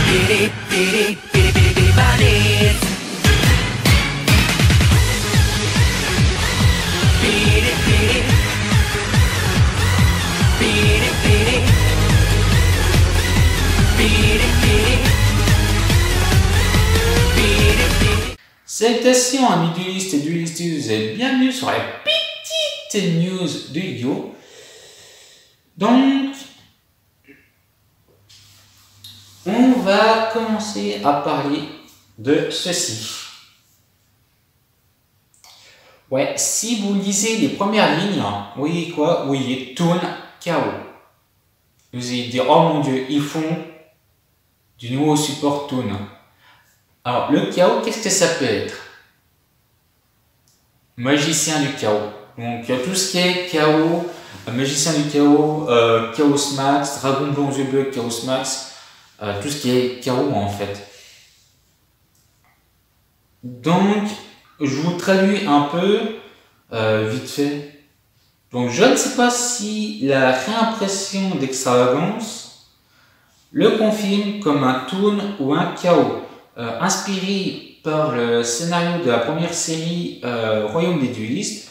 Piri, piri, piri, piri, piri, bunnies. Piri, piri. Piri, piri. Piri, piri. Piri, piri. Salutations amis duelistes et duelisteuses et bienvenue sur la petite news de Yu-Gi-Oh! Donc, on va commencer à parler de ceci. Ouais, si vous lisez les premières lignes, vous voyez quoi? Vous voyez Toon KO. Vous allez dire, oh mon dieu, ils font du nouveau support Toon. Alors, le chaos, qu'est-ce que ça peut être? Magicien du chaos. Donc, tout ce qui est chaos, magicien du chaos, Chaos Max, Dragon Blanc Yeux Bleus, Chaos Max, tout ce qui est chaos en fait. Donc, je vous traduis un peu, vite fait. Donc, je ne sais pas si la réimpression d'Extravagance le confirme comme un Toon ou un chaos. Inspiré par le scénario de la première série Royaume des Duelistes,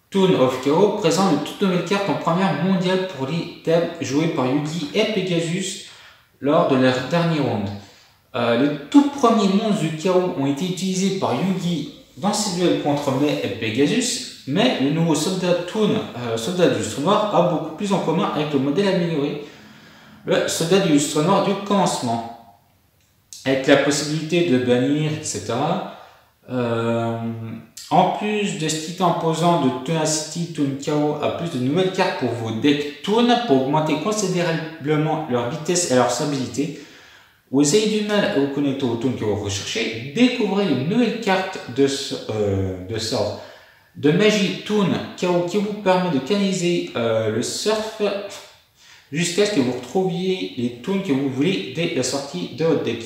Toon of Chaos présente une toute nouvelle carte en première mondiale pour les tables jouées par Yugi et Pegasus lors de leur dernier round. Les tout premiers monstres du chaos ont été utilisés par Yugi dans ses duels contre Mei et Pegasus, mais le nouveau soldat Toon, soldat du lustre noir, a beaucoup plus en commun avec le modèle amélioré, le soldat du lustre noir du commencement. Avec la possibilité de bannir, etc. En plus de ce kit imposant de Tenacity, Toon KO a plus de nouvelles cartes pour vos decks Toon pour augmenter considérablement leur vitesse et leur stabilité. Vous avez du mal à vous connecter au Toon que vous recherchez, découvrez une nouvelle carte de sort de magie Toon KO qui vous permet de canaliser le surf jusqu'à ce que vous retrouviez les Toons que vous voulez dès la sortie de votre deck.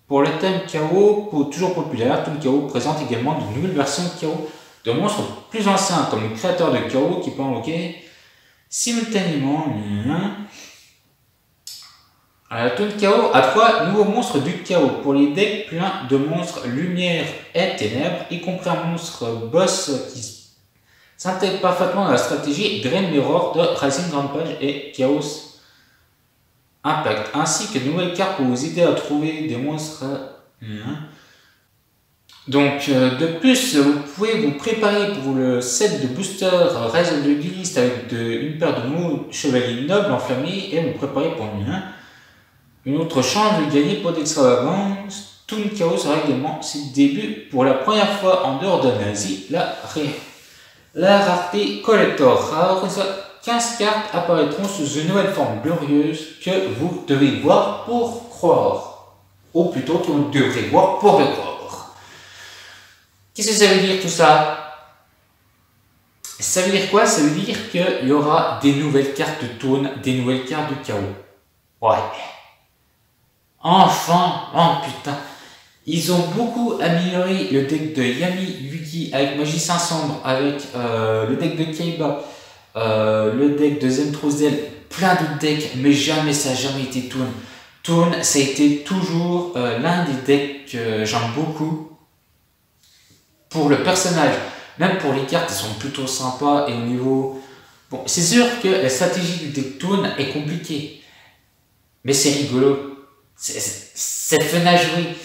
Pour le thème KO, toujours populaire, Toon KO présente également de nouvelles versions KO de monstres plus anciens, comme le créateur de KO qui peut invoquer simultanément Toon KO a 3 nouveaux monstres du chaos pour les decks pleins de monstres lumière et ténèbres, y compris un monstre boss qui s'intègre parfaitement dans la stratégie Dream Mirror de Rising Rampage et Chaos Impact, ainsi que de nouvelles cartes pour vous aider à trouver des monstres. Donc, de plus, vous pouvez vous préparer pour le set de booster Rise of the Duelist avec une paire de nouveaux chevaliers nobles enflammés et vous préparer pour une autre chance de gagner pour d'extravagance. Toon KO sera également ses débuts pour la première fois en dehors de l'Asie, la rareté collector rare. 15 cartes apparaîtront sous une nouvelle forme glorieuse que vous devez voir pour croire. Ou plutôt que vous devrez voir pour le croire. Qu'est-ce que ça veut dire tout ça? Ça veut dire quoi? Ça veut dire qu'il y aura des nouvelles cartes de Toon, des nouvelles cartes de chaos. Ouais. Enfin, oh putain. Ils ont beaucoup amélioré le deck de Yami Yugi avec Magicien Sombre, avec le deck de Kaiba. Le deck de Zentrosel, plein d'autres decks, mais jamais ça n'a jamais été Toon. Toon, ça a été toujours l'un des decks que j'aime beaucoup pour le personnage. Même pour les cartes, elles sont plutôt sympas et au niveau... Bon, c'est sûr que la stratégie du deck Toon est compliquée, mais c'est rigolo. C'est fun à jouer.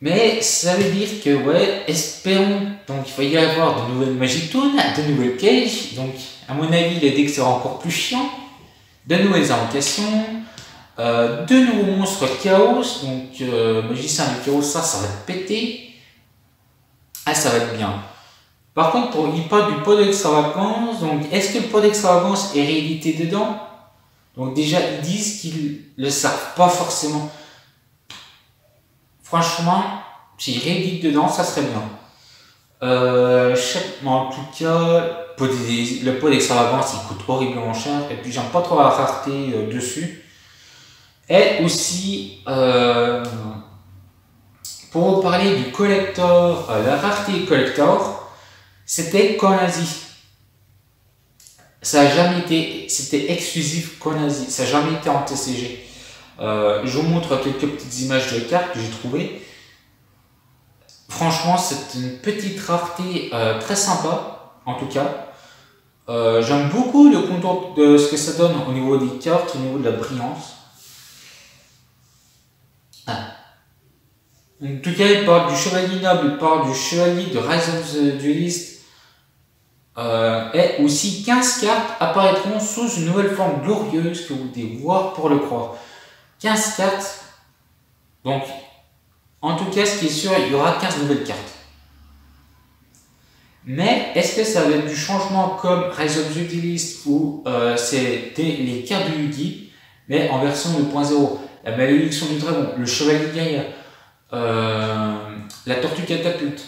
Mais ça veut dire que, ouais, espérons. Donc, il va y avoir de nouvelles Magic Toon, de nouvelles cages. Donc, à mon avis, le deck sera encore plus chiant. De nouvelles invocations. De nouveaux monstres Chaos. Donc, Magicien du Chaos, ça va être pété. Ah, ça va être bien. Par contre, il parle du pot d'extravagance. Donc, est-ce que le pot d'extravagance est réédité dedans? Donc, déjà, ils disent qu'ils ne le savent pas forcément. Franchement, s'il réédite dedans, ça serait bien. En tout cas, le pot d'extravagance, il coûte horriblement cher. Et puis, j'aime pas trop la rareté dessus. Et aussi, pour vous parler du collector, la rareté collector, c'était Konazi. Ça n'a jamais été, c'était exclusif Konazi. Ça n'a jamais été en TCG. Je vous montre quelques petites images de cartes que j'ai trouvées. Franchement, c'est une petite rareté très sympa, en tout cas. J'aime beaucoup le contour de ce que ça donne au niveau des cartes, au niveau de la brillance. En tout cas, il parle du chevalier noble, il parle du chevalier de Rise of the Duelist. Et aussi 15 cartes apparaîtront sous une nouvelle forme glorieuse que vous devez voir pour le croire. 15 cartes. Donc, en tout cas, ce qui est sûr, il y aura 15 nouvelles cartes. Mais est-ce que ça va être du changement comme Rise of the Duelist où c'était les cartes de Yugi, mais en version 2.0? La malédiction du dragon, le chevalier guerrier, la tortue catapulte.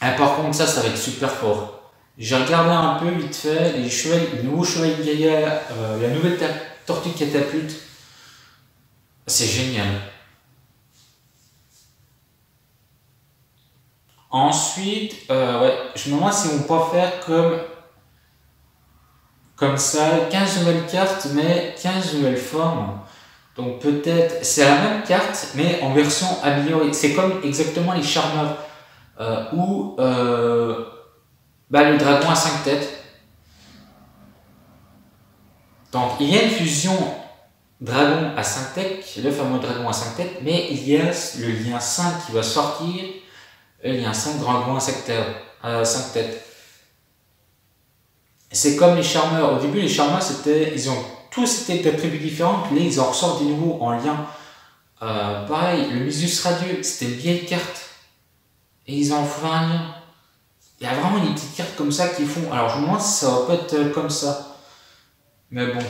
Ah, par contre, ça va être super fort. J'ai regardé un peu vite fait les nouveaux chevaliers guerriers, la nouvelle tortue catapulte. C'est génial. Ensuite, ouais, je me demande si on peut faire comme ça, 15 nouvelles cartes, mais 15 nouvelles formes. Donc peut-être, c'est la même carte, mais en version améliorée. C'est comme exactement les charmeurs, où le dragon a 5 têtes. Donc il y a une fusion dragon à 5 têtes, le fameux dragon à 5 têtes, mais il y a le lien 5 qui va sortir. Il y a un 5 dragon à 5 têtes. C'est comme les charmeurs. Au début, les charmeurs, ils ont tous été d'attributs différents. Là, ils en ressortent des nouveaux en lien. Pareil, le Misus Radieux, c'était une vieille carte. Et ils en font un lien. Il y a vraiment des petites cartes comme ça qui font. Alors, je me demande si ça va pas être comme ça. Mais bon.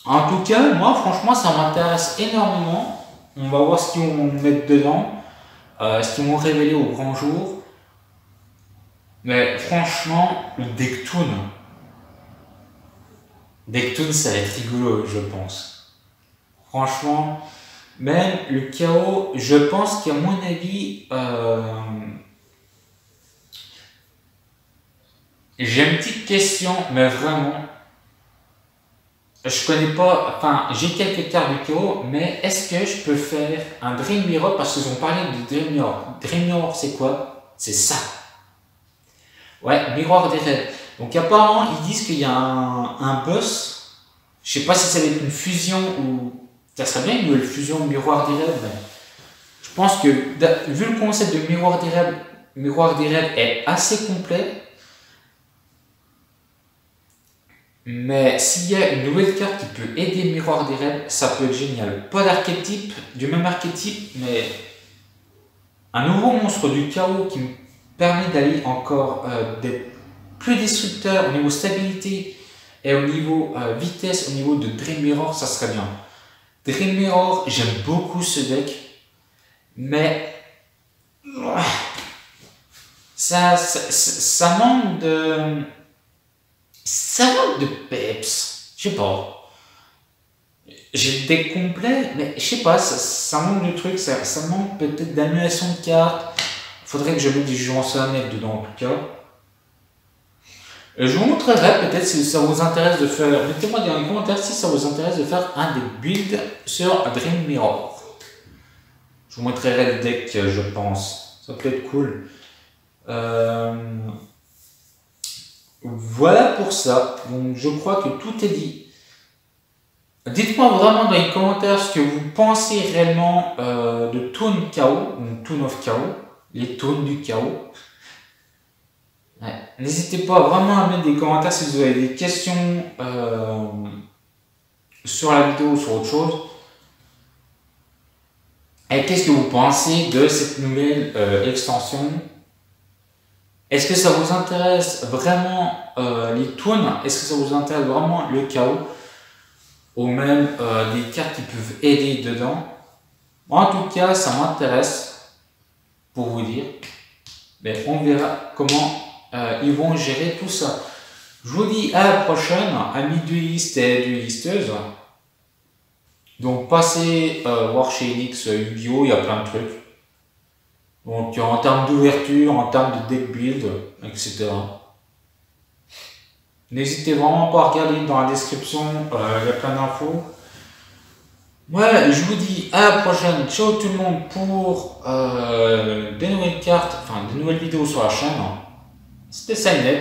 En tout cas, moi, franchement, ça m'intéresse énormément. On va voir ce qu'ils vont mettre dedans, ce qu'ils vont révéler au grand jour. Mais franchement, le deck Toon, ça va être rigolo, je pense. Franchement, même le chaos, je pense qu'à mon avis, j'ai une petite question, mais vraiment, je connais pas, enfin, j'ai quelques cartes de chaos, mais est-ce que je peux faire un Dream Mirror parce qu'ils ont parlé de Dream Mirror. Dream Mirror, c'est quoi? C'est ça. Ouais, miroir des rêves. Donc apparemment, ils disent qu'il y a un boss. Je sais pas si ça va être une fusion ou... Ça serait bien une nouvelle fusion miroir des rêves. Mais je pense que, vu le concept de miroir des rêves est assez complet. Mais s'il y a une nouvelle carte qui peut aider Miroir des Rêves, ça peut être génial. Pas d'archétype, du même archétype, mais un nouveau monstre du chaos qui me permet d'aller encore d'être plus destructeur au niveau stabilité et au niveau vitesse, au niveau de Dream Mirror, ça serait bien. Dream Mirror, j'aime beaucoup ce deck, mais ça manque de... Ça manque de peps, je sais pas. J'ai le deck complet, mais je sais pas, ça manque de trucs, ça manque peut-être d'annulation de cartes. Faudrait que je mette des jugements solennels dedans en tout cas. Je vous montrerai peut-être si ça vous intéresse de faire. Mettez-moi dans les commentaires si ça vous intéresse de faire un des builds sur Dream Mirror. Je vous montrerai le deck, je pense. Ça peut être cool. Voilà pour ça. Donc je crois que tout est dit. Dites-moi vraiment dans les commentaires ce que vous pensez réellement de Toon Chaos, ou Toon of Chaos, les Toons du Chaos. Ouais. N'hésitez pas vraiment à mettre des commentaires si vous avez des questions sur la vidéo ou sur autre chose. Et qu'est-ce que vous pensez de cette nouvelle extension? Est-ce que ça vous intéresse vraiment les Toons? Est-ce que ça vous intéresse vraiment le chaos? Ou même des cartes qui peuvent aider dedans? Moi, en tout cas, ça m'intéresse pour vous dire. Mais on verra comment ils vont gérer tout ça. Je vous dis à la prochaine, amis duelistes et duelisteuses. Donc passez voir chez Elix Yu-Gi-Oh! Il y a plein de trucs. Donc en termes d'ouverture, en termes de deck build, etc. N'hésitez vraiment pas à regarder dans la description, il y a plein d'infos. Ouais, je vous dis à la prochaine. Ciao tout le monde pour des nouvelles cartes, enfin des nouvelles vidéos sur la chaîne. C'était Cynet.